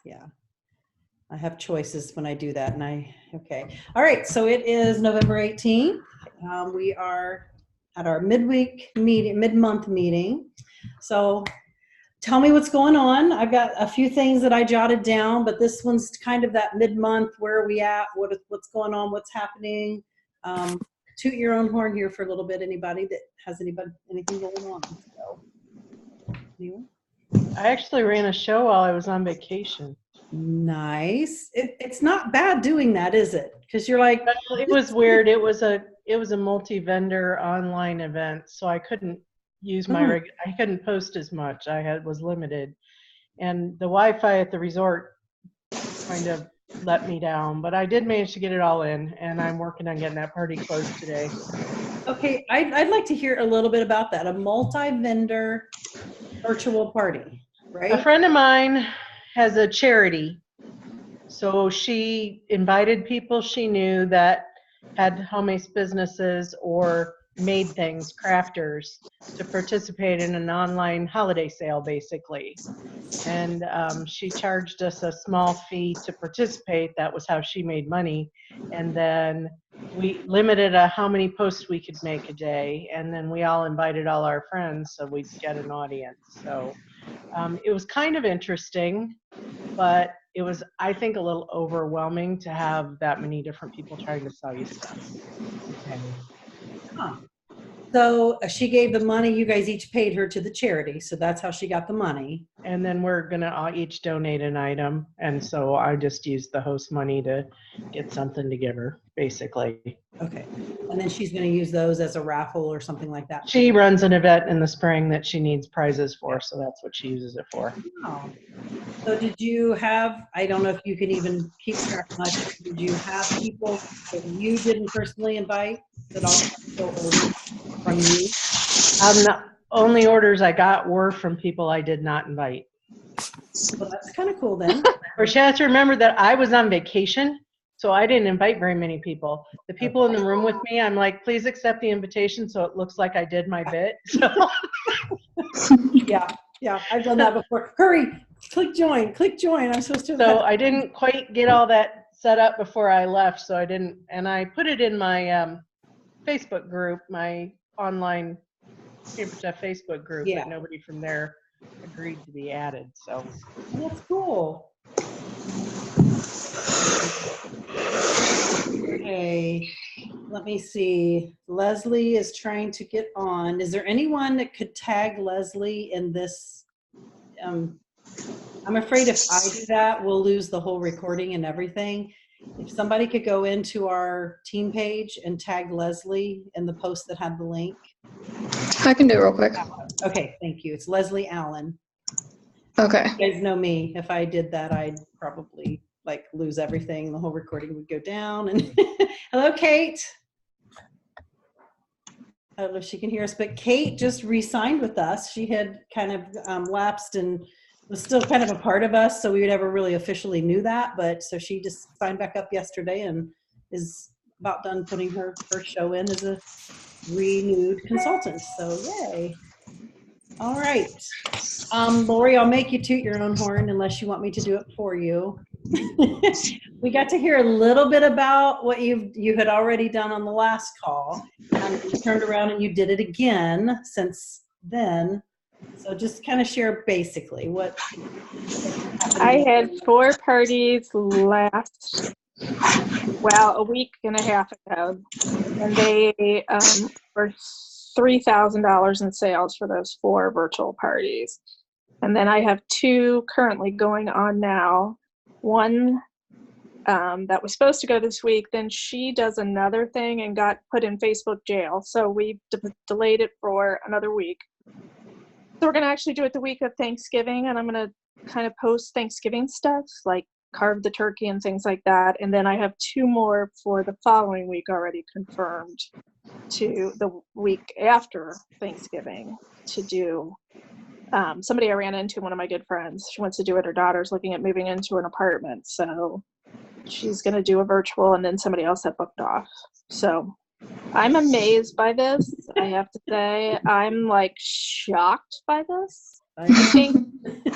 Yeah. I have choices when I do that, and okay. All right, so it is November 18th. We are at our mid-month meeting. So tell me what's going on. I've got a few things that I jotted down, but this one's kind of that mid-month. Where are we at? What's going on? What's happening? Toot your own horn here for a little bit. Anybody that has anything going on? So, anyone? I actually ran a show while I was on vacation. Nice. It's not bad doing that, is it? Because you're like, well, it was weird. It was a multi-vendor online event, so I couldn't use I couldn't post as much. Was limited, and the Wi-Fi at the resort kind of let me down. But I did manage to get it all in, and I'm working on getting that party closed today. Okay, I'd like to hear a little bit about that. A multi-vendor virtual party, right? A friend of mine has a charity. So she invited people she knew that had home-based businesses or made things, crafters, to participate in an online holiday sale, basically. And she charged us a small fee to participate. That was how she made money. And then we limited how many posts we could make a day. And then we all invited all our friends so we'd get an audience. So it was kind of interesting, but it was, I think, a little overwhelming to have that many different people trying to sell you stuff. Okay. Huh. So she gave the money, you guys each paid her to the charity, so that's how she got the money. And then we're going to each donate an item. And so I just used the host money to get something to give her, basically. Okay. And then she's going to use those as a raffle or something like that. She runs an event in the spring that she needs prizes for, so that's what she uses it for. Oh. So did you have, I don't know if you can even keep track much, did you have people that you didn't personally invite that also ordered from you? The only orders I got were from people I did not invite. Well, that's kind of cool then. Or she has to remember that I was on vacation, so I didn't invite very many people. The people in the room with me, I'm like, please accept the invitation so it looks like I did my bit. So. Yeah, I've done that before. Hurry, click join. I'm supposed to. So I didn't quite get all that set up before I left, so I didn't, and I put it in my Facebook group, my online Camper Chef Facebook group, but nobody from there agreed to be added. So that's cool. Okay, let me see. Leslie is trying to get on. Is there anyone that could tag Leslie in this? I'm afraid if I do that, we'll lose the whole recording and everything. If somebody could go into our team page and tag Leslie in the post that had the link. I can do it real quick. Okay, thank you. It's Leslie Allen. Okay. You guys know me. If I did that, I'd probably lose everything. The whole recording would go down. And hello, Kate. I don't know if she can hear us, but Kate just re-signed with us. She had kind of lapsed and was still kind of a part of us, so we never really officially knew that. But so she just signed back up yesterday and is about done putting her show in as a renewed consultant. So yay. All right. Lori, I'll make you toot your own horn unless you want me to do it for you. We got to hear a little bit about what you had already done on the last call. You turned around and you did it again since then. So just kind of share basically what I had 4 parties a week and a half ago, and they were $3,000 in sales for those 4 virtual parties. And then I have 2 currently going on now. One that was supposed to go this week, then she does another thing and got put in Facebook jail. So we delayed it for another week. So we're going to actually do it the week of Thanksgiving, and I'm going to kind of post Thanksgiving stuff, like carve the turkey and things like that. And then I have 2 more for the following week already confirmed to the week after Thanksgiving to do. Somebody I ran into, one of my good friends, she wants to do it. Her daughter's looking at moving into an apartment. So she's going to do a virtual, and then somebody else had booked off. So I'm amazed by this. I have to say, I'm shocked by this. I think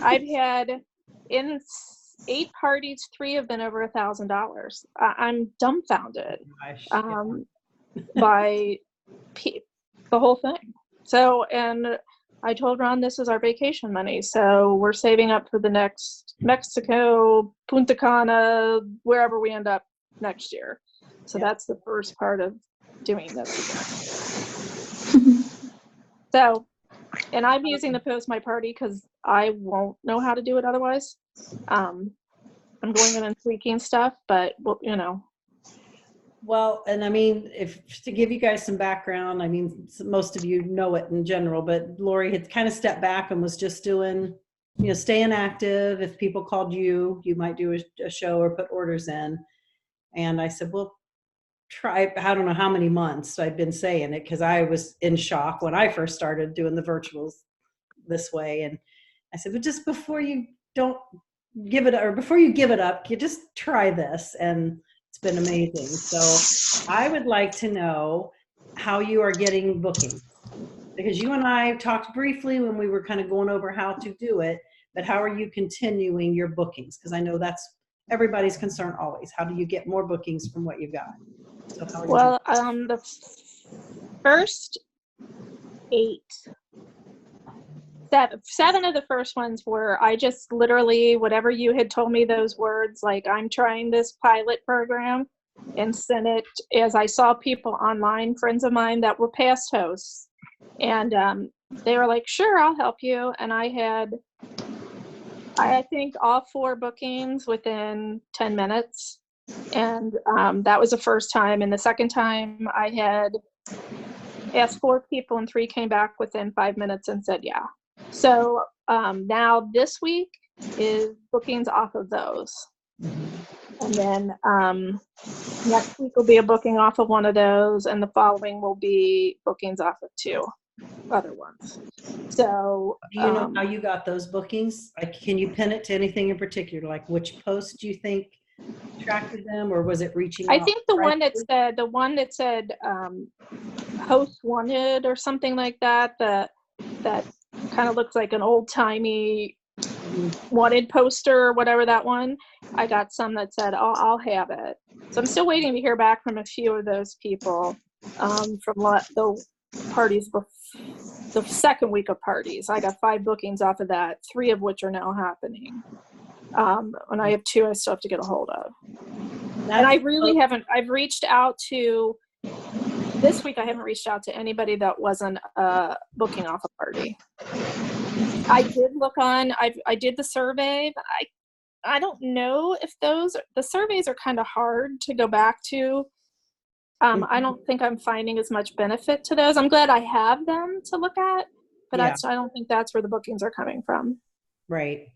I've had 8 parties, 3 have been over $1,000. I'm dumbfounded Gosh, by the whole thing. So, and I told Ron this is our vacation money, so we're saving up for the next Mexico, Punta Cana, wherever we end up next year. So Yeah. that's the first part of doing this again. So, and I'm using the Post My Party because I won't know how to do it otherwise. I'm going in and tweaking stuff, but well, you know. Well, and I mean, if to give you guys some background, I mean, most of you know it in general, but Lori had kind of stepped back and was just doing, you know, staying active. If people called you, you might do a show or put orders in. And I said, well, try, I don't know how many months I've been saying it because I was in shock when I first started doing the virtuals this way. And I said, but just before you don't give it, or before you give it up, you just try this. And it's been amazing. So I would like to know how you are getting bookings, because you and I talked briefly when we were kind of going over how to do it, but how are you continuing your bookings? Because I know that's everybody's concern always. How do you get more bookings from what you've got? So how are you Well, the first 8, 7 of the first ones were, I just literally, whatever you had told me those words, like I'm trying this pilot program, and sent it as I saw people online, friends of mine that were past hosts. And they were like, sure, I'll help you. And I had, I think, all 4 bookings within 10 minutes. And that was the first time. And the second time I had asked 4 people and 3 came back within 5 minutes and said, yeah. So now this week is bookings off of those. And then next week will be a booking off of one of those, and the following will be bookings off of 2 other ones. So do you know how you got those bookings? Like, can you pin it to anything in particular? Like which post do you think attracted them, or was it reaching I out think the one privately? that said host wanted or something like that, that kind of looks like an old timey wanted poster or whatever, that one. I got some that said, oh, I'll have it. So I'm still waiting to hear back from a few of those people from the parties, the second week of parties. I got 5 bookings off of that, 3 of which are now happening. And I have 2 I still have to get a hold of. And I really haven't, I've reached out to, this week I haven't reached out to anybody that wasn't booking off a party. I did look on, I did the survey, but I don't know if the surveys are kind of hard to go back to. I don't think I'm finding as much benefit to those. I'm glad I have them to look at, but Yeah. I don't think that's where the bookings are coming from. Right.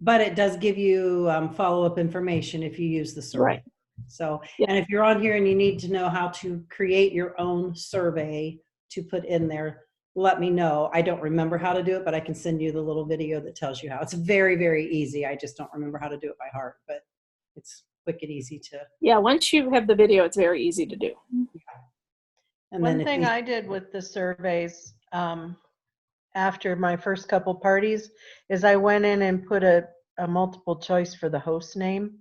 But it does give you follow-up information if you use the survey. Right. So, Yeah. and if you're on here and you need to know how to create your own survey to put in there, let me know. I don't remember how to do it, but I can send you the little video that tells you how. It's very, very easy. I just don't remember how to do it by heart, but it's quick and easy to. Yeah, once you have the video, it's very easy to do. And One then thing I did with the surveys after my first couple parties is I went in and put a multiple choice for the host name,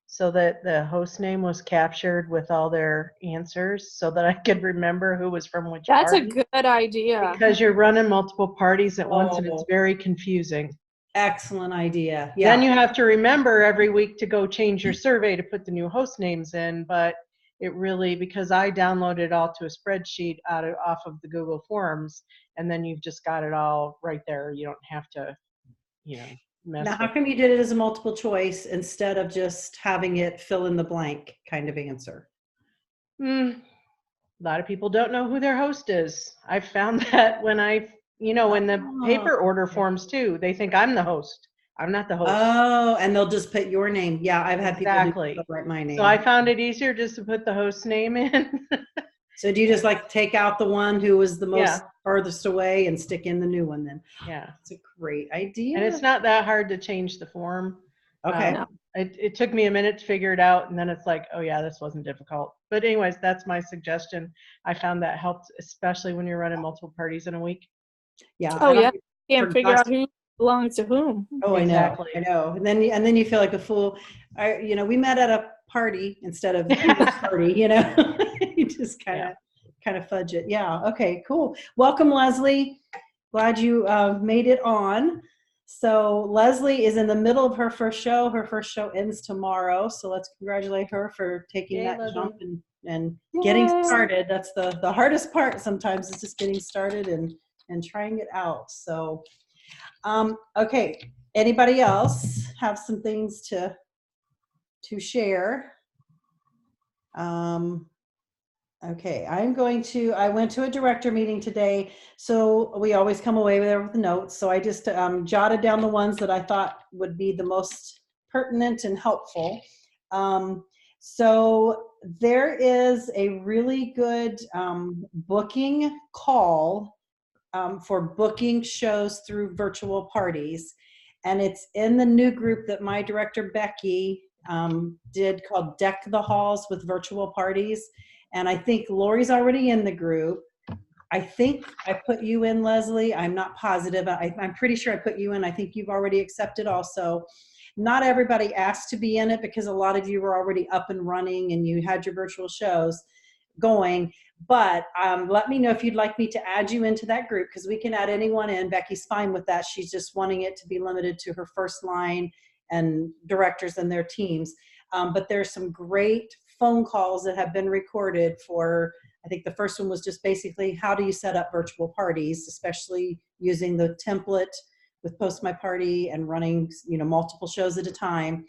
so that the host name was captured with all their answers, so that I could remember who was from which That's party. a good idea. Because you're running multiple parties at once and it's Oh. very confusing. excellent idea. Then Yeah. you have to remember every week to go change your survey to put the new host names in, but it really, because I downloaded it all to a spreadsheet off of the Google Forms, and then you've just got it all right there. You don't have to, mess Now, how with. come you did it as a multiple choice instead of just having it fill in the blank kind of answer? A lot of people don't know who their host is. I found that when in the paper order forms too, they think I'm the host. I'm not the host. Oh, and they'll just put your name. Yeah, I've had Exactly. people write my name. So I found it easier just to put the host name in. So do you just like take out the one who was the most Yeah. farthest away and stick in the new one then? Yeah. It's a great idea. And it's not that hard to change the form. Okay. No. It took me a minute to figure it out, and then it's like, oh yeah, this wasn't difficult. But anyways, that's my suggestion. I found that helped, especially when you're running multiple parties in a week. Yeah. Oh, and yeah. I Can't figure out forgot- who Belongs to whom? Oh, Exactly. I know. And then you feel like a fool. We met at a party instead of Peter's party, You just kind of fudge it. Yeah. Okay, cool. Welcome, Leslie. Glad you made it on. So Leslie is in the middle of her first show. Her first show ends tomorrow. So let's congratulate her for taking Yay, that Leslie. jump and getting Yay. started. That's the hardest part sometimes, is just getting started and trying it out. So okay, anybody else have some things to share? Okay, I went to a director meeting today, so we always come away with notes. So I just jotted down the ones that I thought would be the most pertinent and helpful. So there is a really good booking call for booking shows through virtual parties. And it's in the new group that my director, Becky, did, called Deck the Halls with Virtual Parties. And I think Lori's already in the group. I think I put you in, Leslie. I'm not positive. I'm pretty sure I put you in. I think you've already accepted also. Not everybody asked to be in it because a lot of you were already up and running and you had your virtual shows going. But let me know if you'd like me to add you into that group, because we can add anyone in. Becky's fine with that. She's just wanting it to be limited to her first line and directors and their teams. But there's some great phone calls that have been recorded for, I think the first one was just basically, how do you set up virtual parties, especially using the template with Post My Party and running, multiple shows at a time,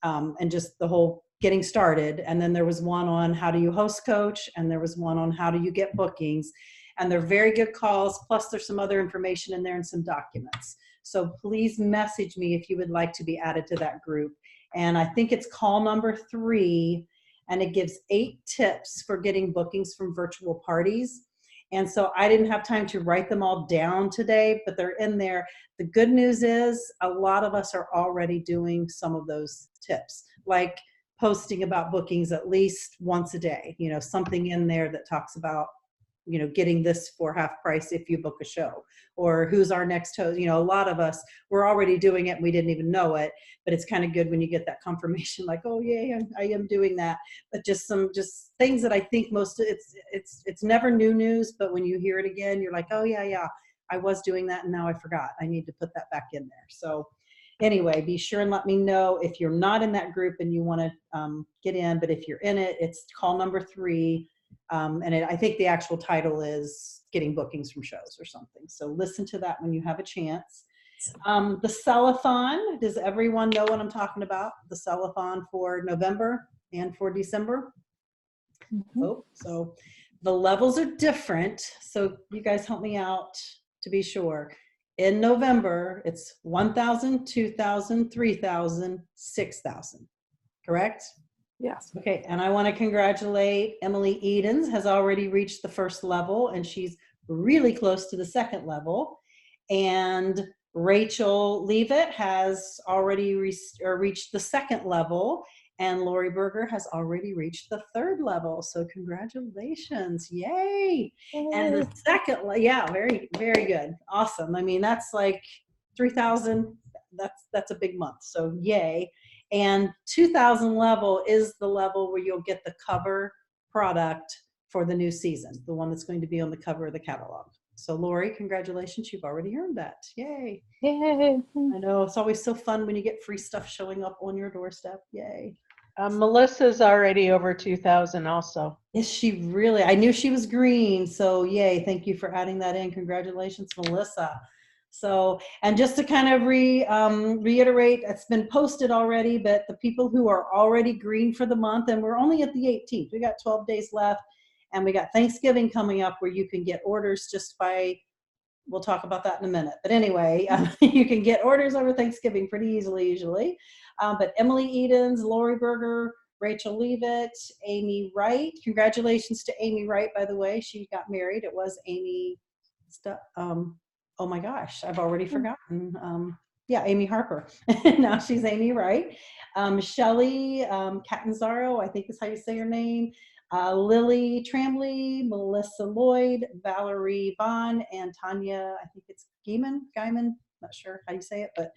and just the whole getting started. And then there was one on how do you host coach, and there was one on how do you get bookings. And they're very good calls. Plus there's some other information in there and some documents. So please message me if you would like to be added to that group. And I think it's call number 3, and it gives 8 tips for getting bookings from virtual parties. And so I didn't have time to write them all down today, but they're in there. The good news is a lot of us are already doing some of those tips, like posting about bookings at least once a day, something in there that talks about, getting this for half price if you book a show, or who's our next host. A lot of us, we're already doing it and we didn't even know it, but it's kind of good when you get that confirmation, like, oh yeah, I am doing that. But just things that I think it's never new news, but when you hear it again, you're like, oh yeah, I was doing that and now I forgot. I need to put that back in there. So anyway, be sure and let me know if you're not in that group and you want to get in. But if you're in it, it's call number 3. I think the actual title is Getting Bookings from Shows or something. So listen to that when you have a chance. The Sellathon, does everyone know what I'm talking about? The Sellathon for November and for December? Mm-hmm. Oh, so the levels are different. So you guys help me out to be sure. In November, it's 1,000, 2,000, 3,000, 6,000, correct? Yes. Okay, and I want to congratulate Emily Edens, has already reached the first level, and she's really close to the second level. And Rachel Leavitt has already reached the second level, and Lori Berger has already reached the third level. So congratulations, yay! And the second, yeah, very, very good, awesome. I mean, that's like 3,000. That's a big month. So yay! And 2,000 level is the level where you'll get the cover product for the new season, the one that's going to be on the cover of the catalog. So Lori, congratulations, you've already earned that. Yay. Yay. I know, it's always so fun when you get free stuff showing up on your doorstep. Yay. Melissa's already over 2,000 also. Is she really? I knew she was green. So yay. Thank you for adding that in. Congratulations, Melissa. So, and just to kind of reiterate, it's been posted already, but the people who are already green for the month, and we're only at the 18th, we got 12 days left, and we got Thanksgiving coming up where you can get orders just by, we'll talk about that in a minute. But anyway, you can get orders over Thanksgiving pretty easily usually. But Emily Edens, Lori Berger, Rachel Leavitt, Amy Wright. Congratulations to Amy Wright, by the way. She got married. It was Amy, oh my gosh, I've already forgotten. Yeah, Amy Harper. Now she's Amy Wright. Shelley Catanzaro, I think is how you say her name. Lily Tramley, Melissa Lloyd, Valerie Vaughn, and Tanya, I think it's Gaiman, not sure how you say it, but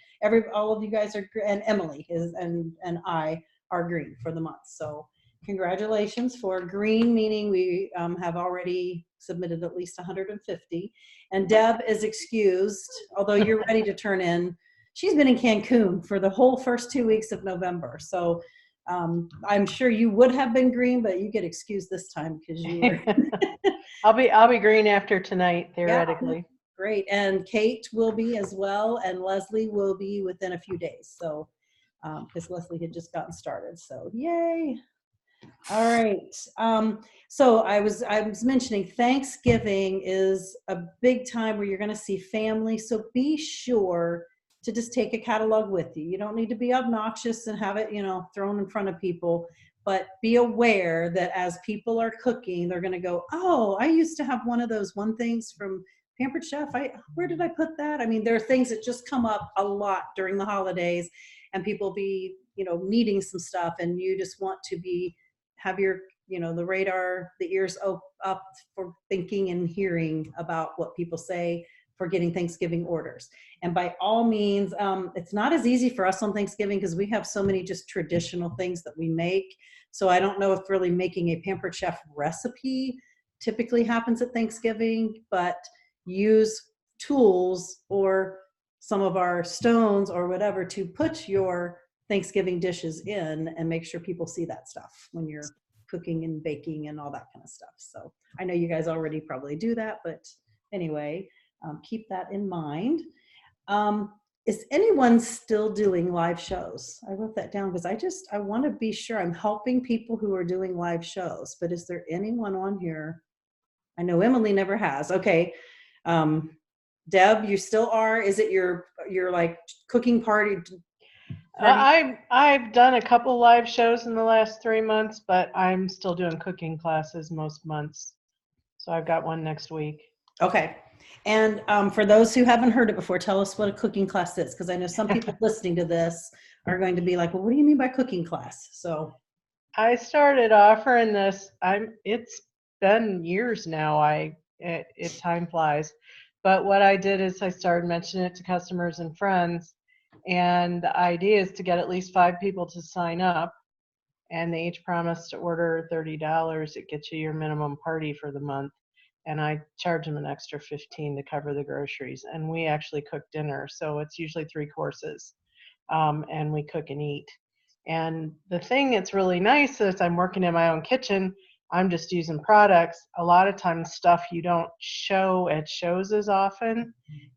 all of you guys are, and Emily is, and I are green for the month. So congratulations for green, meaning we have already submitted at least 150. And Deb is excused, although you're ready to turn in. She's been in Cancun for the whole first 2 weeks of November. So I'm sure you would have been green, but you get excused this time because you were. I'll be green after tonight, theoretically. Yeah, great. And Kate will be as well, and Leslie will be within a few days. So because Leslie had just gotten started. So yay. All right. So I was mentioning Thanksgiving is a big time where you're going to see family. So be sure to just take a catalog with you. You don't need to be obnoxious and have it, thrown in front of people, but be aware that as people are cooking, they're going to go, oh, I used to have one of those things from Pampered Chef. Where did I put that? I mean, there are things that just come up a lot during the holidays, and people be, needing some stuff, and you just want to have your, the radar, the ears up for thinking and hearing about what people say for getting Thanksgiving orders. And by all means, it's not as easy for us on Thanksgiving because we have so many just traditional things that we make. So I don't know if really making a Pampered Chef recipe typically happens at Thanksgiving, but use tools or some of our stones or whatever to put your Thanksgiving dishes in and make sure people see that stuff when you're cooking and baking and all that kind of stuff. So I know you guys already probably do that, but anyway, keep that in mind. Is anyone still doing live shows? I wrote that down because I want to be sure I'm helping people who are doing live shows, but is there anyone on here? I know Emily never has. Okay. Deb, you still are? Is it your like cooking party? I've done a couple live shows in the last 3 months, but I'm still doing cooking classes most months. So I've got one next week. Okay. And for those who haven't heard it before, tell us what a cooking class is, because I know some people listening to this are going to be like, well, what do you mean by cooking class? So I started offering this. It's been years now. Time flies. But what I did is I started mentioning it to customers and friends. And the idea is to get at least 5 people to sign up. And they each promise to order $30. It gets you your minimum party for the month. And I charge them an extra $15 to cover the groceries. And we actually cook dinner. So it's usually 3 courses. And we cook and eat. And the thing that's really nice is I'm working in my own kitchen. I'm just using products. A lot of times stuff you don't show at shows as often.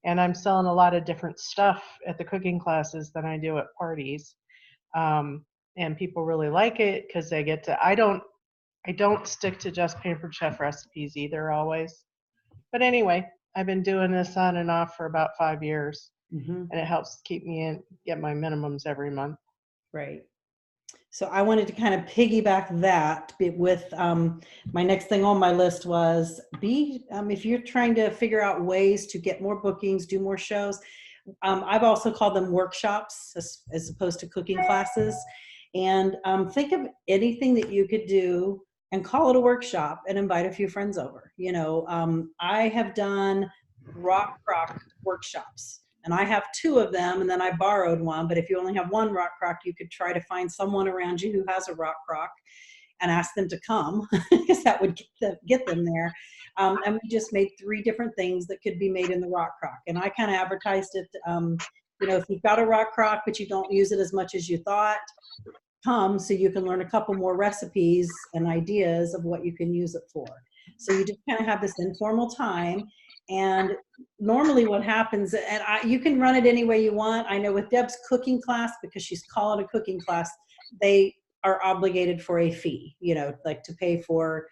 And I'm selling a lot of different stuff at the cooking classes than I do at parties. And people really like it because they get to, I don't stick to just Pampered Chef recipes either always. But anyway, I've been doing this on and off for about 5 years. And it helps keep me get my minimums every month. Right. So I wanted to kind of piggyback that with my next thing on my list was if you're trying to figure out ways to get more bookings, do more shows. I've also called them workshops as opposed to cooking classes. And think of anything that you could do and call it a workshop and invite a few friends over. I have done rock crock workshops. And I have 2 of them, and then I borrowed one. But if you only have 1 rock crock, you could try to find someone around you who has a rock crock and ask them to come, because that would get them there. And we just made 3 different things that could be made in the rock crock. And I kind of advertised it, if you've got a rock crock, but you don't use it as much as you thought, come so you can learn a couple more recipes and ideas of what you can use it for. So you just kind of have this informal time. And normally what happens, and you can run it any way you want. I know with Deb's cooking class, because she's calling a cooking class, they are obligated for a fee, like to pay for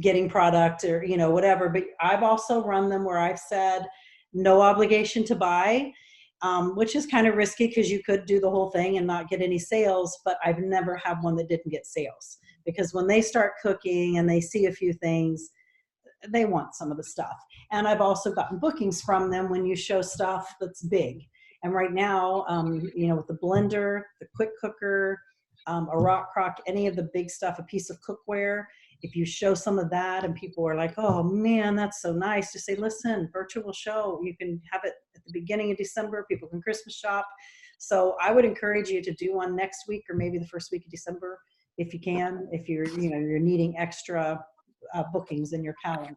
getting product or, whatever. But I've also run them where I've said no obligation to buy, which is kind of risky because you could do the whole thing and not get any sales. But I've never had one that didn't get sales, because when they start cooking and they see a few things, they want some of the stuff. And I've also gotten bookings from them when you show stuff that's big. And right now, with the blender, the quick cooker, a rock crock, any of the big stuff, a piece of cookware. If you show some of that and people are like, oh man, that's so nice, to say, listen, virtual show, you can have it at the beginning of December, people can Christmas shop. So I would encourage you to do one next week or maybe the first week of December if you can, if you're needing extra bookings in your calendar.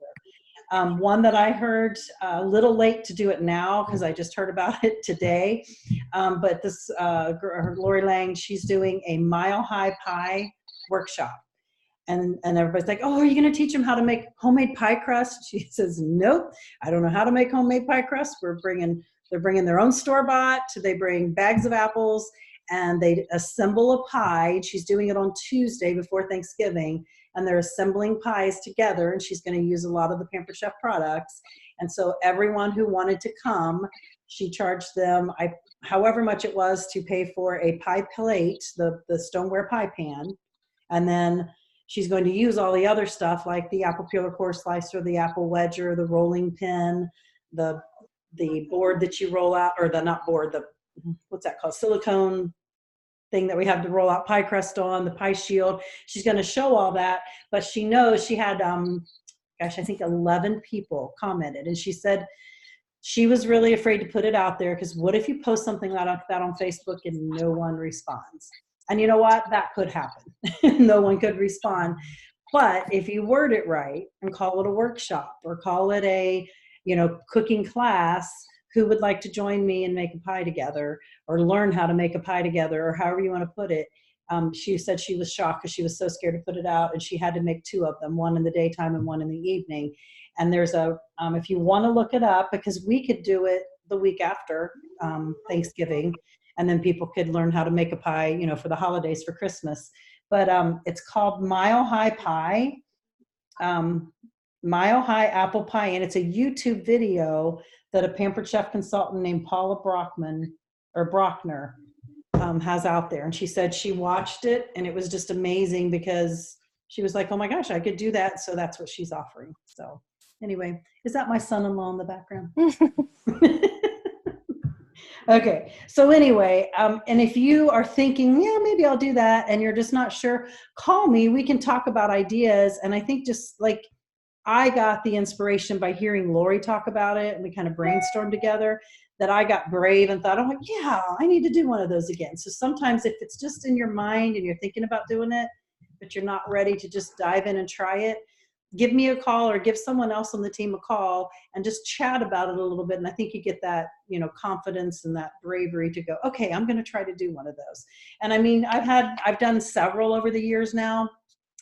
One that I heard, a little late to do it now because I just heard about it today, but this Lori Lang, she's doing a Mile High Pie workshop. And everybody's like, oh, are you going to teach them how to make homemade pie crust? She says, nope, I don't know how to make homemade pie crust. They're bringing their own store-bought. They bring bags of apples and they assemble a pie. She's doing it on Tuesday before Thanksgiving, and they're assembling pies together, and she's going to use a lot of the Pampered Chef products. And so everyone who wanted to come, she charged them however much it was to pay for a pie plate, the stoneware pie pan, and then she's going to use all the other stuff like the apple peeler core slicer, the apple wedger, the rolling pin, the board that you roll out, or not board, what's that called? Silicone thing that we have to roll out pie crust on, the pie shield. She's going to show all that, but she knows she had, I think 11 people commented, and she said she was really afraid to put it out there because what if you post something like that on Facebook and no one responds? And you know what? That could happen. No one could respond. But if you word it right and call it a workshop or call it a, cooking class, who would like to join me and make a pie together or learn how to make a pie together or however you want to put it. She said she was shocked because she was so scared to put it out, and she had to make 2 of them, one in the daytime and one in the evening. And there's if you want to look it up, because we could do it the week after Thanksgiving, and then people could learn how to make a pie, for the holidays, for Christmas. But it's called Mile High Pie, Mile High Apple Pie, and it's a YouTube video that a Pampered Chef consultant named Paula Brockner has out there. And she said she watched it, and it was just amazing because she was like, oh my gosh, I could do that. So that's what she's offering. So anyway, is that my son-in-law in the background? Okay, so anyway, and if you are thinking, yeah, maybe I'll do that, and you're just not sure, call me. We can talk about ideas. And I think just like I got the inspiration by hearing Lori talk about it, and we kind of brainstormed together, that I got brave and thought, oh, yeah, I need to do one of those again. So sometimes if it's just in your mind and you're thinking about doing it, but you're not ready to just dive in and try it, give me a call or give someone else on the team a call and just chat about it a little bit. And I think you get that, confidence and that bravery to go, okay, I'm going to try to do one of those. And I mean, I've done several over the years now,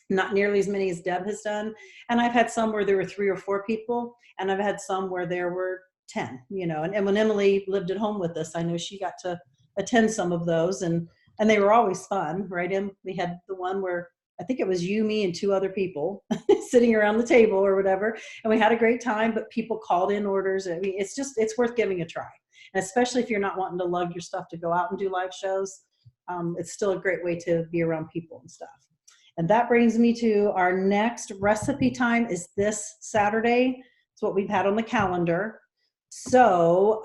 not nearly as many as Deb has done. And I've had some where there were 3 or 4 people, and I've had some where there were 10, and when Emily lived at home with us, I know she got to attend some of those, and they were always fun, right? We had the one where I think it was you, me, and 2 other people sitting around the table or whatever. And we had a great time, but people called in orders. I mean, it's worth giving a try. And especially if you're not wanting to lug your stuff to go out and do live shows, it's still a great way to be around people and stuff. And that brings me to our next recipe time is this Saturday. It's what we've had on the calendar. So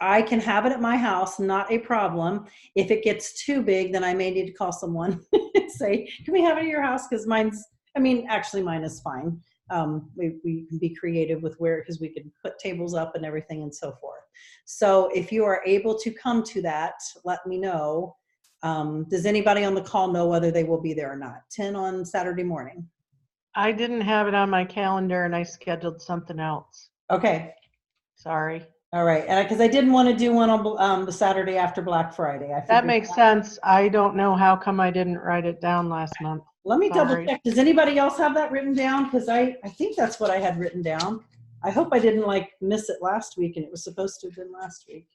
I can have it at my house, not a problem. If it gets too big, then I may need to call someone and say, can we have it at your house? Because mine is fine. We can be creative with because we can put tables up and everything and so forth. So if you are able to come to that, let me know. Does anybody on the call know whether they will be there or not? 10 on Saturday morning. I didn't have it on my calendar and I scheduled something else. Okay. Sorry. All right. Because I didn't want to do one on the Saturday after Black Friday. That makes sense. I don't know how come I didn't write it down last month. Let me Sorry. double check. Does anybody else have that written down? Because I think that's what I had written down. I hope I didn't miss it last week and it was supposed to have been last week.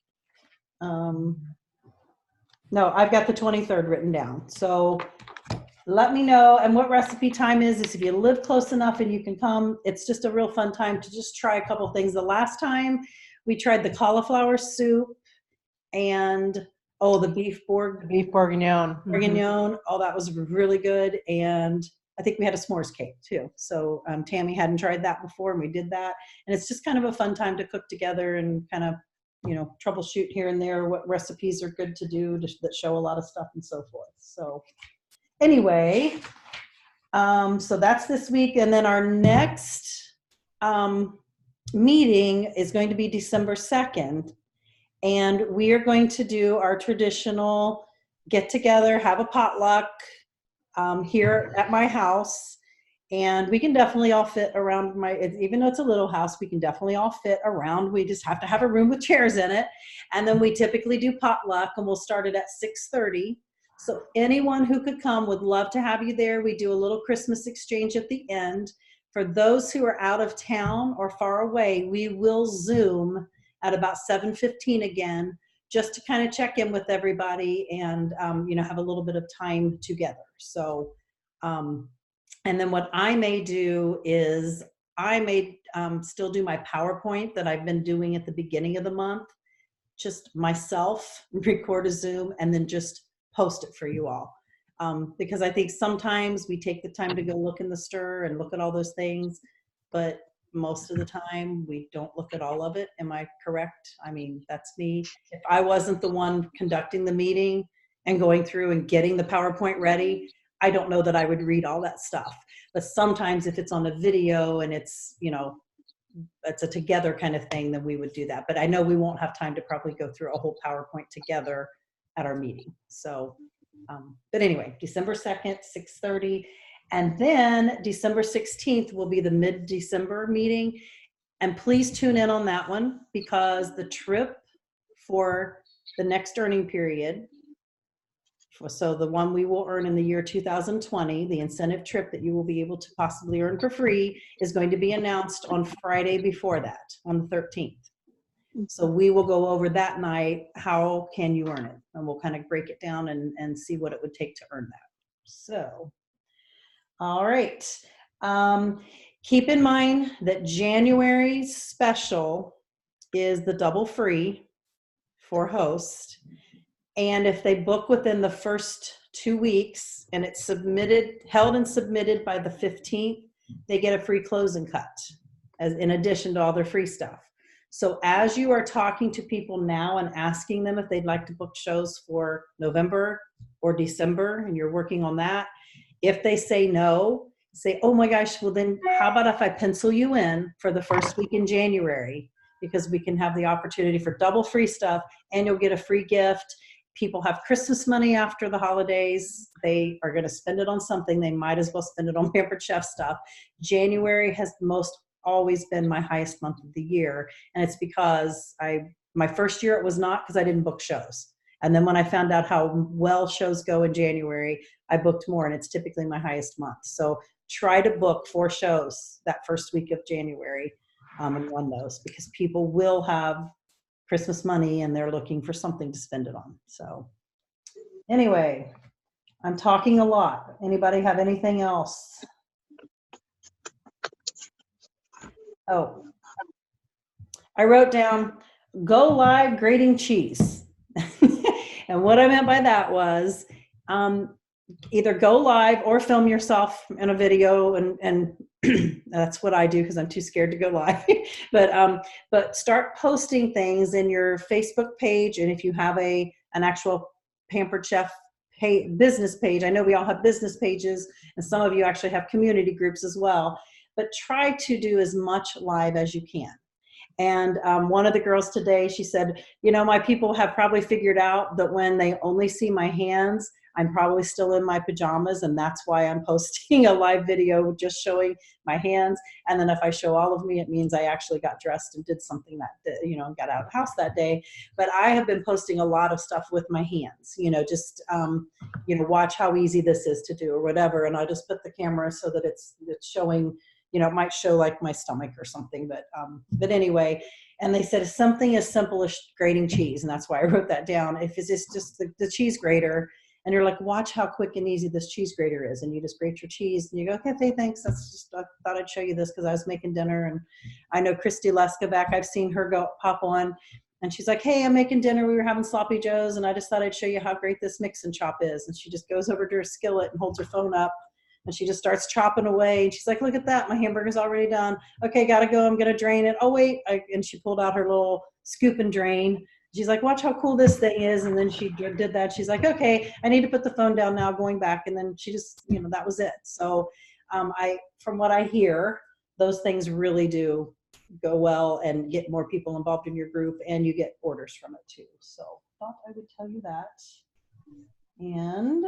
No, I've got the 23rd written down. So let me know. And what recipe time is if you live close enough and you can come, it's just a real fun time to just try a couple things. The last time we tried the cauliflower soup and the beef bourguignon. Mm-hmm. Oh, that was really good. And I think we had a s'mores cake too. So Tammy hadn't tried that before and we did that. And it's just kind of a fun time to cook together and kind of, troubleshoot here and there, what recipes are good to do that show a lot of stuff and so forth. So anyway, so that's this week. And then our next meeting is going to be December 2nd. And we are going to do our traditional get together, have a potluck here at my house. And we can definitely all fit around even though it's a little house, we can definitely all fit around. We just have to have a room with chairs in it. And then we typically do potluck, and we'll start it at 6:30. So anyone who could come, would love to have you there. We do a little Christmas exchange at the end. For those who are out of town or far away, we will Zoom at about 7:15 again, just to kind of check in with everybody and, have a little bit of time together. So, and then what I may do is I may still do my PowerPoint that I've been doing at the beginning of the month, just myself, record a Zoom, and then just post it for you all. Because I think sometimes we take the time to go look in the STIR and look at all those things, but most of the time we don't look at all of it. Am I correct? I mean, that's me. If I wasn't the one conducting the meeting and going through and getting the PowerPoint ready, I don't know that I would read all that stuff. But sometimes if it's on a video and it's, it's a together kind of thing, then we would do that. But I know we won't have time to probably go through a whole PowerPoint together at our meeting. So, but anyway, December 2nd, 6:30. And then December 16th will be the mid-December meeting. And please tune in on that one, because the trip for the next earning period, so the one we will earn in the year 2020, the incentive trip that you will be able to possibly earn for free, is going to be announced on Friday before that, on the 13th. So we will go over that night, how can you earn it? And we'll kind of break it down and see what it would take to earn that. So, all right. Keep in mind that January's special is the double free for host. And if they book within the first 2 weeks and it's held and submitted by the 15th, they get a free closing cut as in addition to all their free stuff. So as you are talking to people now and asking them if they'd like to book shows for November or December, and you're working on that, if they say no, say, oh my gosh, well then how about if I pencil you in for the first week in January, because we can have the opportunity for double free stuff and you'll get a free gift. People have Christmas money after the holidays. They are going to spend it on something. They might as well spend it on Pampered Chef stuff. January has most always been my highest month of the year. And it's because my first year it was not, because I didn't book shows. And then when I found out how well shows go in January, I booked more, and it's typically my highest month. So try to book 4 shows that first week of January and run those, because people will have Christmas money and they're looking for something to spend it on. So anyway, I'm talking a lot. Anybody have anything else? Oh, I wrote down, go live grating cheese. And what I meant by that was either go live or film yourself in a video, and that's what I do because I'm too scared to go live. But start posting things in your Facebook page, and if you have an actual Pampered Chef business page, I know we all have business pages, and some of you actually have community groups as well. But try to do as much live as you can. And one of the girls today, she said, my people have probably figured out that when they only see my hands, I'm probably still in my pajamas, and that's why I'm posting a live video just showing my hands. And then if I show all of me, it means I actually got dressed and did something that, got out of the house that day. But I have been posting a lot of stuff with my hands, just, watch how easy this is to do or whatever. And I just put the camera so that it's showing, it might show like my stomach or something, but anyway. And they said something as simple as grating cheese. And that's why I wrote that down. If it's just the cheese grater, and you're like, watch how quick and easy this cheese grater is. And you just grate your cheese and you go, okay, thanks. I thought I'd show you this because I was making dinner. And I know Christy Leskovac, I've seen her pop on, and she's like, hey, I'm making dinner. We were having sloppy joes, and I just thought I'd show you how great this mix and chop is. And she just goes over to her skillet and holds her phone up And she just starts chopping away. And she's like, look at that. My hamburger's already done. Okay, got to go. I'm going to drain it. Oh, wait. And she pulled out her little scoop and drain. She's like, watch how cool this thing is. And then she did that. She's like, okay, I need to put the phone down now, going back. And then she just, that was it. So from what I hear, those things really do go well and get more people involved in your group, and you get orders from it too. So I thought I would tell you that. And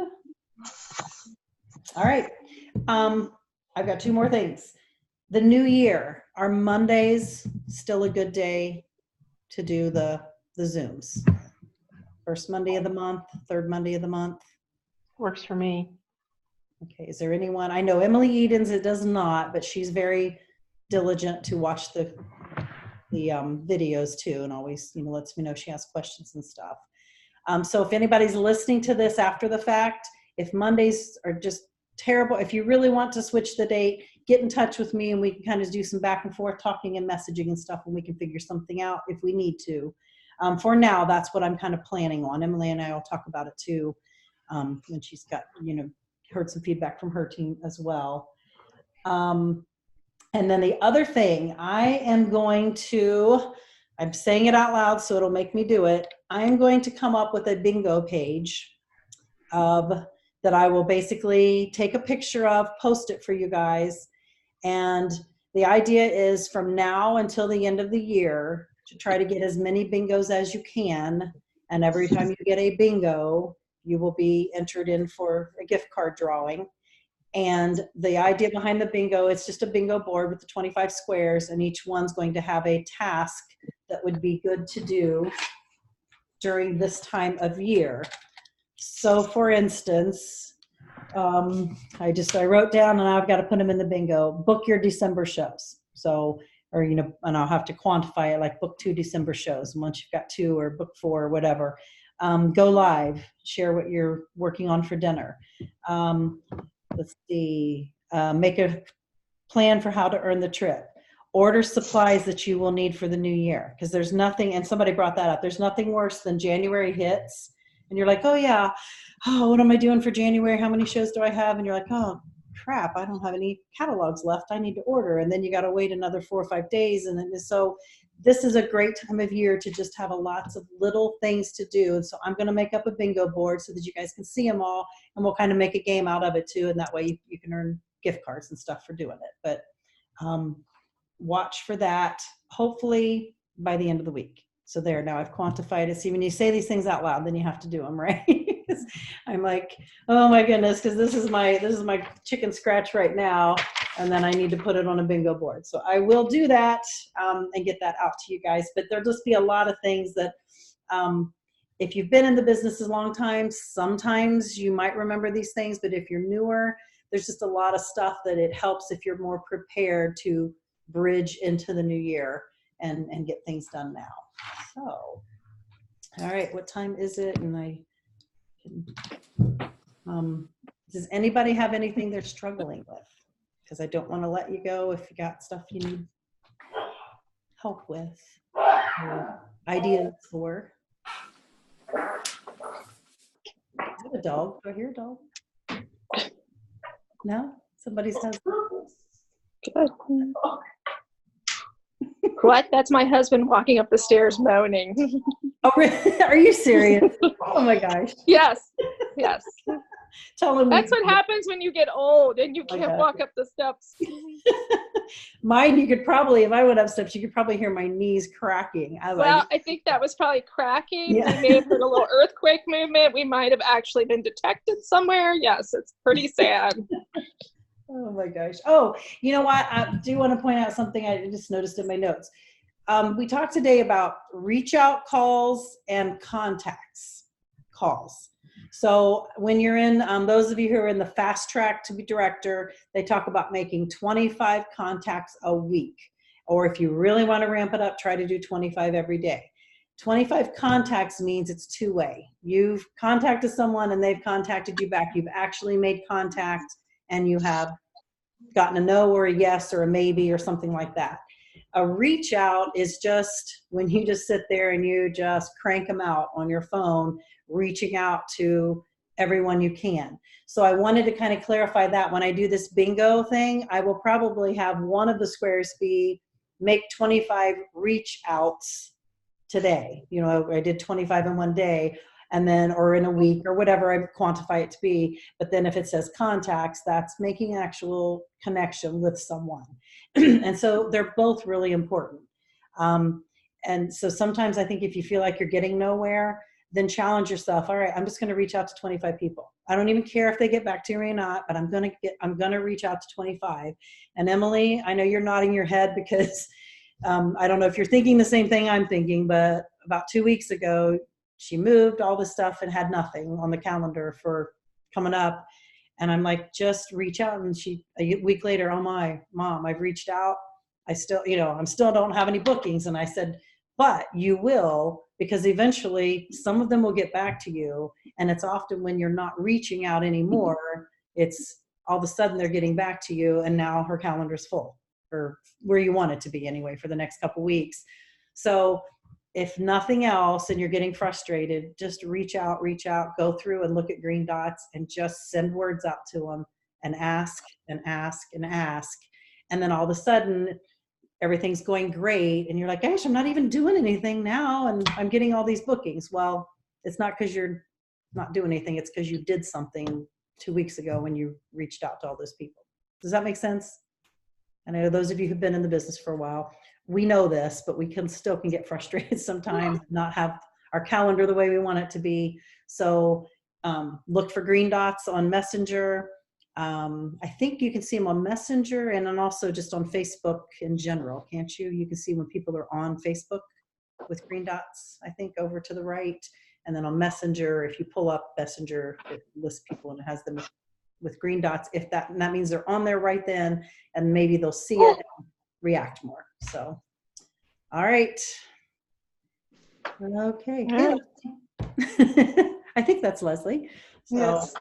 all right, I've got 2 more things. The new year, are Mondays still a good day to do the Zooms? First Monday of the month, third Monday of the month? Works for me. Okay, is there anyone? I know Emily Edens, it does not, but she's very diligent to watch the videos too, and always lets me know she has questions and stuff. So if anybody's listening to this after the fact, if Mondays are just terrible, if you really want to switch the date, get in touch with me and we can kind of do some back and forth talking and messaging and stuff, and we can figure something out if we need to. For now, that's what I'm kind of planning on. Emily and I will talk about it too, when she's got heard some feedback from her team as well. And then the other thing, I'm saying it out loud so it'll make me do it. I'm going to come up with a bingo page that I will basically take a picture of, post it for you guys. And the idea is from now until the end of the year to try to get as many bingos as you can. And every time you get a bingo, you will be entered in for a gift card drawing. And the idea behind the bingo, it's just a bingo board with the 25 squares, and each one's going to have a task that would be good to do during this time of year. So for instance, I wrote down, and I've got to put them in the bingo, book your December shows. So, or, and I'll have to quantify it, like book 2 December shows. And once you've got 2 or book 4 or whatever, go live, share what you're working on for dinner. Let's see, make a plan for how to earn the trip. Order supplies that you will need for the new year. Because there's nothing, and somebody brought that up, there's nothing worse than January hits. And you're like, oh yeah, what am I doing for January? How many shows do I have? And you're like, oh crap, I don't have any catalogs left. I need to order. And then you got to wait another 4 or 5 days. And then so this is a great time of year to just have lots of little things to do. And so I'm going to make up a bingo board so that you guys can see them all, and we'll kind of make a game out of it too. And that way you can earn gift cards and stuff for doing it. But watch for that, hopefully by the end of the week. So there, now I've quantified it. See, when you say these things out loud, then you have to do them, right? I'm like, oh my goodness, because this is my chicken scratch right now, and then I need to put it on a bingo board. So I will do that and get that out to you guys. But there'll just be a lot of things that if you've been in the business a long time, sometimes you might remember these things, but if you're newer, there's just a lot of stuff that it helps if you're more prepared to bridge into the new year and get things done now. So, all right, what time is it? And does anybody have anything they're struggling with? Because I don't want to let you go if you got stuff you need help with or ideas for. I have a dog. Do I hear a dog? No? Somebody's husband. Good. What? That's my husband walking up the stairs moaning. Oh, really? Are you serious? Oh my gosh. Yes. Yes. Tell him. That's what happens when you get old and you can't walk up the steps. Mine, you could probably, if I went up steps, you could probably hear my knees cracking. I think that was probably cracking. Yeah. We may have heard a little earthquake movement. We might have actually been detected somewhere. Yes, it's pretty sad. Oh my gosh. Oh, you know what? I do want to point out something I just noticed in my notes. We talked today about reach out calls and contacts calls. So when you're in, those of you who are in the fast track to be director, they talk about making 25 contacts a week. Or if you really want to ramp it up, try to do 25 every day. 25 contacts means it's two-way. You've contacted someone and they've contacted you back. You've actually made contact and you have gotten a no or a yes or a maybe or something like that. A reach out is just when you just sit there and you just crank them out on your phone, reaching out to everyone you can. So I wanted to kind of clarify that when I do this bingo thing, I will probably have one of the squares be make 25 reach outs today. You know, I did 25 in one day, and then, or in a week, or whatever I quantify it to be. But then if it says contacts, that's making actual connection with someone. And so they're both really important. And so sometimes I think if you feel like you're getting nowhere, then challenge yourself. All right, I'm just going to reach out to 25 people. I don't even care if they get back to me or not, but I'm going to reach out to 25. And Emily, I know you're nodding your head because I don't know if you're thinking the same thing I'm thinking, but about 2 weeks ago, she moved all this stuff and had nothing on the calendar for coming up. And I'm like, just reach out. And a week later, oh my, Mom, I've reached out. I still don't have any bookings. And I said, but you will, because eventually some of them will get back to you. And it's often when you're not reaching out anymore, it's all of a sudden they're getting back to you. And now her calendar's full, or where you want it to be anyway, for the next couple weeks. So if nothing else, and you're getting frustrated, just reach out, go through and look at green dots and just send words out to them and ask and ask and ask. And then all of a sudden, everything's going great. And you're like, gosh, I'm not even doing anything now. And I'm getting all these bookings. Well, it's not because you're not doing anything. It's because you did something 2 weeks ago when you reached out to all those people. Does that make sense? I know those of you who've been in the business for a while, we know this, but we still can get frustrated sometimes, not have our calendar the way we want it to be. So look for green dots on Messenger. I think you can see them on Messenger and then also just on Facebook in general, can't you? You can see when people are on Facebook with green dots, I think, over to the right. And then on Messenger, if you pull up Messenger, it lists people and it has them with green dots. If that means they're on there right then, and maybe they'll see it and react more. So, all right. Okay. Yeah. I think that's Leslie. So Yes.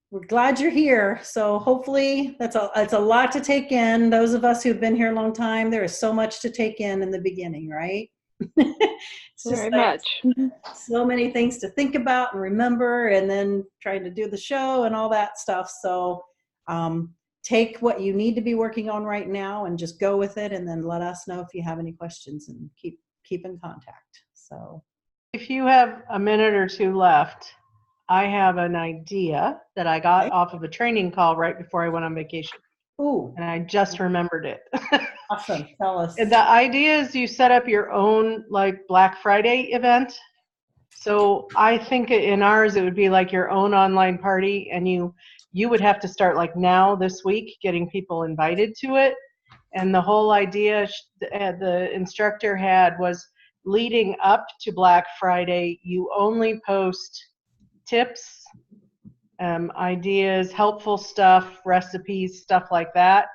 we're glad you're here. So hopefully it's a lot to take in. Those of us who've been here a long time, there is so much to take in the beginning, right? It's just Very like much. so many things to think about and remember, and then trying to do the show and all that stuff. So take what you need to be working on right now and just go with it, and then let us know if you have any questions, and keep in contact. So If you have a minute or two left, I have an idea that I got Okay. off of a training call right before I went on vacation, ooh, and I just remembered it. awesome. Tell us. The idea is you set up your own like Black Friday event. So I think in ours it would be like your own online party, and you would have to start like now this week getting people invited to it. And the whole idea the instructor had was, leading up to Black Friday, you only post tips, ideas, helpful stuff, recipes, stuff like that.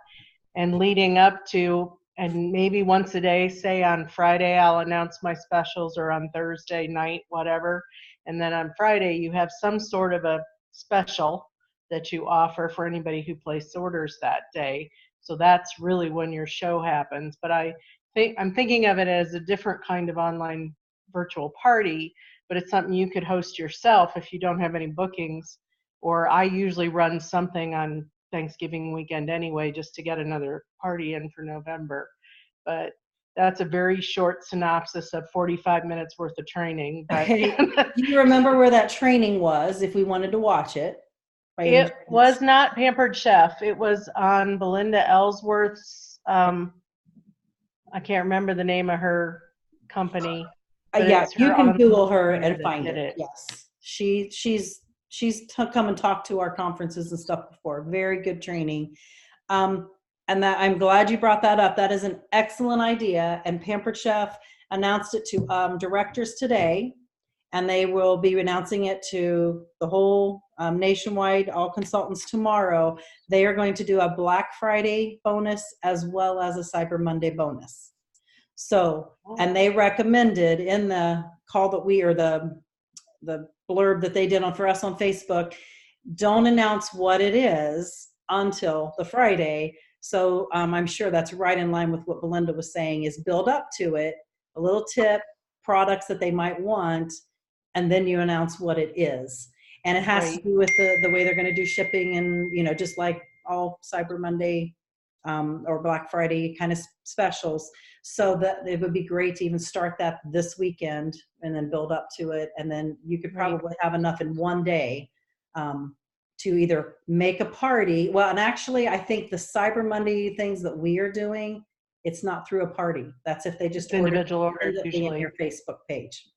And leading up to, and maybe once a day, say on Friday, I'll announce my specials, or on Thursday night, whatever. And then on Friday, you have some sort of a special that you offer for anybody who placed orders that day. So that's really when your show happens. But I'm thinking of it as a different kind of online virtual party, but it's something you could host yourself if you don't have any bookings. Or I usually run something on Thanksgiving weekend anyway, just to get another party in for November. But that's a very short synopsis of 45 minutes worth of training. But Okay. Do you remember where that training was if we wanted to watch it? By any it chance? was not Pampered Chef. It was on Belinda Ellsworth's, I can't remember the name of her company. But Yeah, it's you her can online Google her trainer and that find did it. Yes, she's come and talked to our conferences and stuff before. Very good training, and that I'm glad you brought that up. That is an excellent idea. And Pampered Chef announced it to directors today, and they will be announcing it to the whole nationwide, all consultants tomorrow. They are going to do a Black Friday bonus as well as a Cyber Monday bonus. So, and they recommended in the call that the blurb that they did for us on Facebook, don't announce what it is until the Friday. So I'm sure that's right in line with what Belinda was saying, is build up to it, a little tip, products that they might want, and then you announce what it is. And it has to Right. do with the way they're going to do shipping and, just like all Cyber Monday or Black Friday kind of specials. So that it would be great to even start that this weekend and then build up to it. And then you could Right. probably have enough in one day to either make a party. Well, and actually, I think the Cyber Monday things that we are doing, it's not through a party. That's if they just It's order individual orders independently in usually. your Facebook page.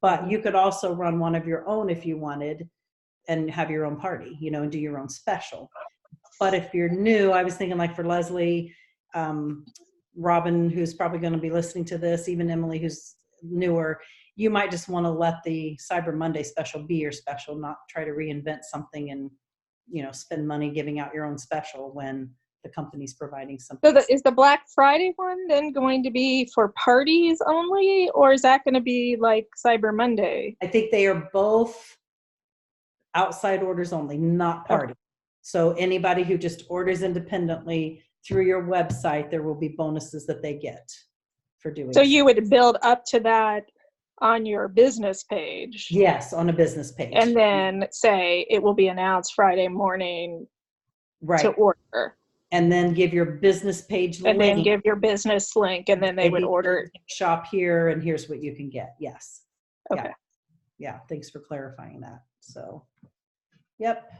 But you could also run one of your own if you wanted and have your own party, and do your own special. But if you're new, I was thinking like for Leslie, Robin, who's probably going to be listening to this, even Emily, who's newer, you might just want to let the Cyber Monday special be your special, not try to reinvent something and, spend money giving out your own special when the company's providing something. So is the Black Friday one then going to be for parties only, or is that going to be like Cyber Monday? I think they are both outside orders only, not party. So anybody who just orders independently through your website, there will be bonuses that they get for doing So you would build up to that on your business page. Yes, on a business page. And then say it will be announced Friday morning right. to order. And then give your business page And link. then give your business link, and then they would order. Shop here, and here's what you can get. Yes. Okay. Yeah. Thanks for clarifying that. So, yep.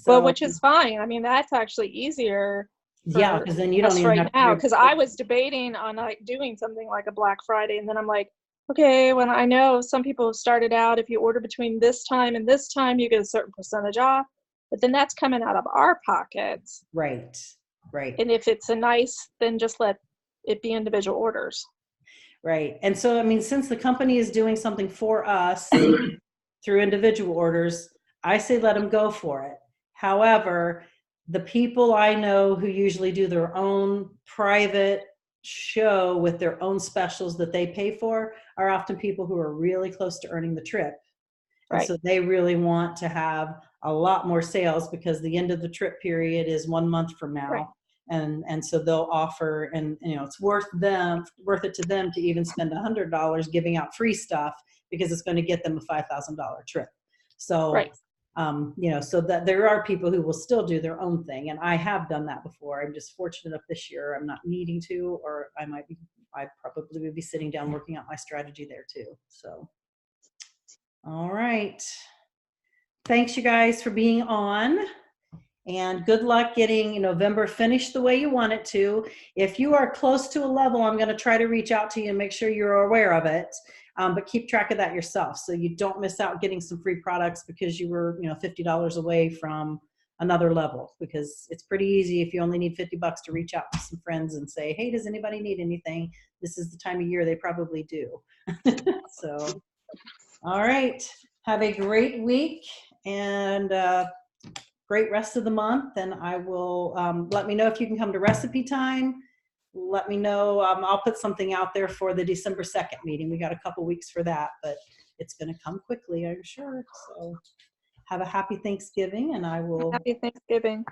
Well, which is fine. I mean, that's actually easier. Yeah, because then you don't even right have now. to. Because I was debating on like doing something like a Black Friday, and then I'm like, okay, when I know some people have started out, if you order between this time and this time, you get a certain percentage off. But then that's coming out of our pockets. Right. And if it's then just let it be individual orders. Right. And so, I mean, since the company is doing something for us through individual orders, I say let them go for it. However, the people I know who usually do their own private show with their own specials that they pay for are often people who are really close to earning the trip. And Right. so they really want to have a lot more sales because the end of the trip period is 1 month from now. Right. And so they'll offer, and it's worth it to them to even spend $100 giving out free stuff because it's going to get them a $5,000 trip. So, Right. So that there are people who will still do their own thing. And I have done that before. I'm just fortunate enough this year. I'm not needing to, or I probably would be sitting down working out my strategy there too. So, all right. Thanks you guys for being on. And good luck getting November finished the way you want it to. If you are close to a level, I'm going to try to reach out to you and make sure you're aware of it. But keep track of that yourself so you don't miss out getting some free products because you were $50 away from another level, because it's pretty easy if you only need $50 to reach out to some friends and say, hey, does anybody need anything? This is the time of year they probably do. So, all right. Have a great week and great rest of the month. And I will let me know if you can come to recipe time. Let me know. I'll put something out there for the December 2nd meeting. We got a couple weeks for that, but it's going to come quickly, I'm sure. So have a happy Thanksgiving, and I will Happy Thanksgiving.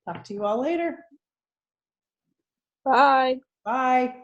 talk to you all later. Bye. Bye.